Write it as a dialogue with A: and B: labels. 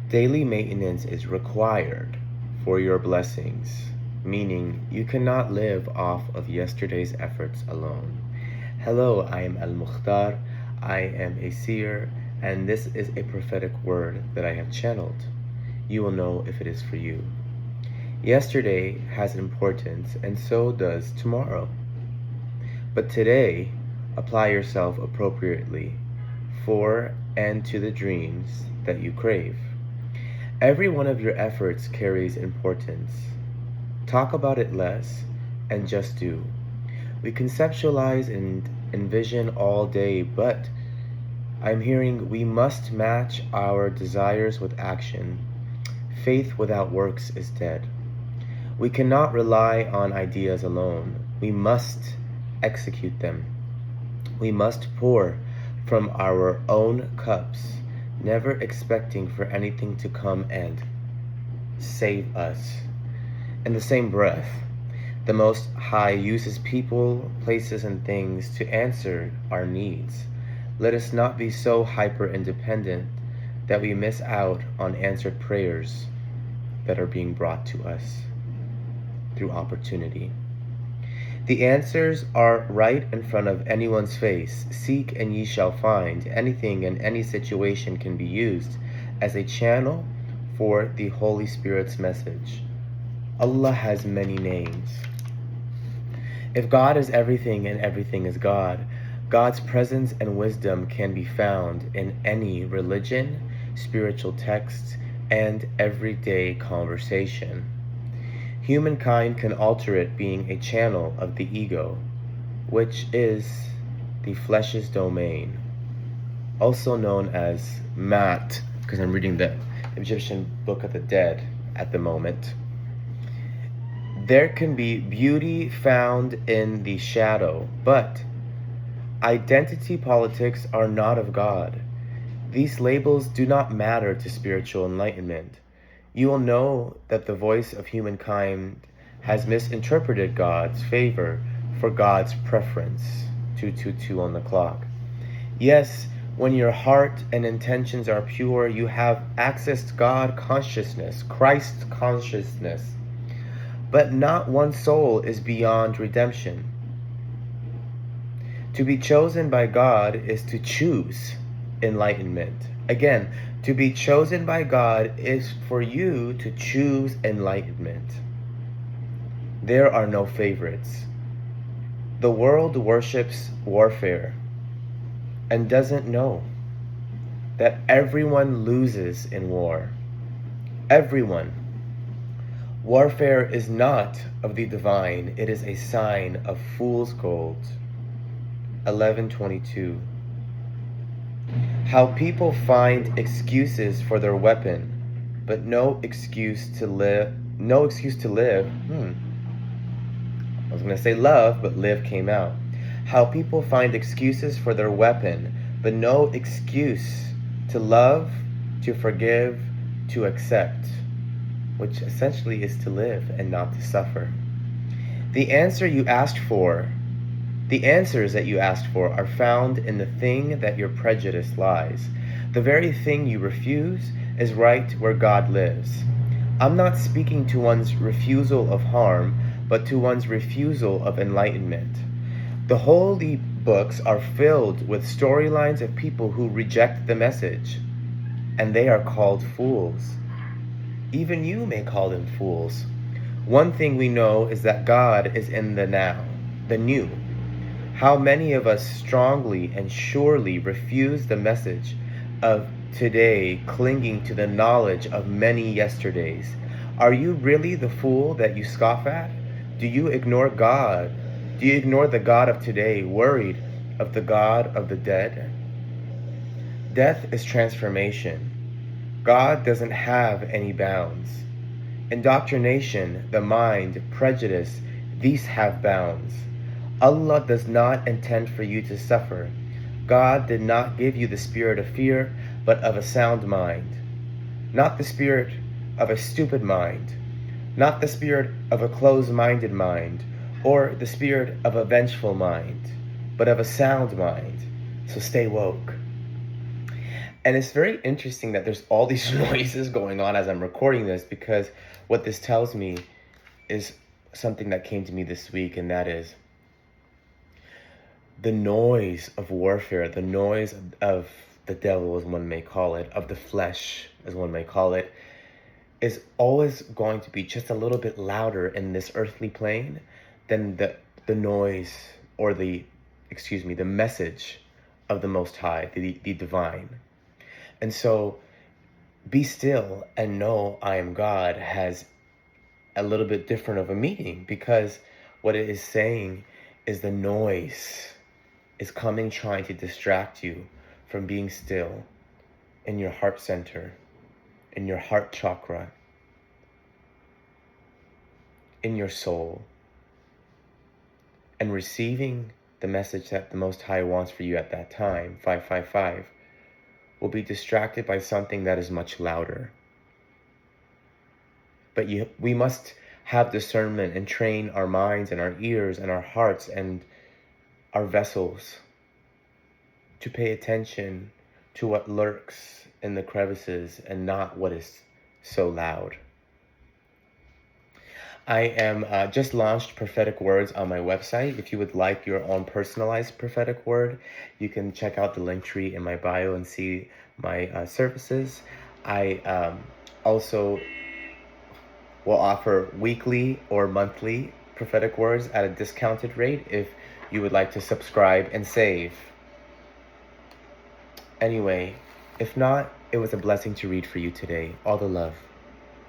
A: Daily maintenance is required for your blessings, meaning you cannot live off of yesterday's efforts alone. Hello, I am Mukhtar. I am a seer, and this is a prophetic word that I have channeled. You will know if it is for you. Yesterday has importance, and so does tomorrow. But today, apply yourself appropriately for and to the dreams that you crave. Every one of your efforts carries importance. Talk about it less and just do. We conceptualize and envision all day, but I'm hearing we must match our desires with action. Faith without works is dead. We cannot rely on ideas alone. We must execute them. We must pour from our own cups, never expecting for anything to come and save us. In the same breath, the Most High uses people, places, and things to answer our needs. Let us not be so hyper-independent that we miss out on answered prayers that are being brought to us through opportunity. The answers are right in front of anyone's face. Seek and ye shall find. Anything in any situation can be used as a channel for the Holy Spirit's message. Allah has many names. If God is everything and everything is God, God's presence and wisdom can be found in any religion, spiritual text, and everyday conversation. Humankind can alter it being a channel of the ego, which is the flesh's domain, also known as Mat, because I'm reading the Egyptian Book of the Dead at the moment. There can be beauty found in the shadow, but identity politics are not of God. These labels do not matter to spiritual enlightenment. You will know that the voice of humankind has misinterpreted God's favor for God's preference. 222 on the clock. Yes, when your heart and intentions are pure, you have accessed God consciousness, Christ consciousness. But not one soul is beyond redemption. To be chosen by God is to choose enlightenment. Again, to be chosen by God is for you to choose enlightenment. There are no favorites. The world worships warfare and doesn't know that everyone loses in war. Everyone. Warfare is not of the divine. It is a sign of fool's gold. 11:22. How people find excuses for their weapon, but no excuse to live. I was going to say love, but live came out. How people find excuses for their weapon, but no excuse to love, to forgive, to accept, which essentially is to live and not to suffer. The answers that you asked for are found in the thing that your prejudice lies. The very thing you refuse is right where God lives. I'm not speaking to one's refusal of harm, but to one's refusal of enlightenment. The holy books are filled with storylines of people who reject the message, and they are called fools. Even you may call them fools. One thing we know is that God is in the now, the new. How many of us strongly and surely refuse the message of today, clinging to the knowledge of many yesterdays? Are you really the fool that you scoff at? Do you ignore God? Do you ignore the God of today, worried of the God of the dead? Death is transformation. God doesn't have any bounds. Indoctrination, the mind, prejudice, these have bounds. Allah does not intend for you to suffer. God did not give you the spirit of fear, but of a sound mind. Not the spirit of a stupid mind. Not the spirit of a closed-minded mind, or the spirit of a vengeful mind, but of a sound mind. So stay woke. And it's very interesting that there's all these noises going on as I'm recording this, because what this tells me is something that came to me this week, and that is the noise of warfare, the noise of the devil, as one may call it, of the flesh, as one may call it, is always going to be just a little bit louder in this earthly plane than the noise, or the message of the Most High, the divine. And so, be still and know I am God has a little bit different of a meaning, because what it is saying is the noise is coming, trying to distract you from being still in your heart center, in your heart chakra, in your soul, and receiving the message that the Most High wants for you at that time, 555, will be distracted by something that is much louder. But we must have discernment and train our minds and our ears and our hearts and our vessels to pay attention to what lurks in the crevices and not what is so loud. I am just launched prophetic words on my website. If you would like your own personalized prophetic word, you can check out the link tree in my bio and see my services. I also will offer weekly or monthly prophetic words at a discounted rate if you would like to subscribe and save. Anyway, if not, it was a blessing to read for you today. All the love.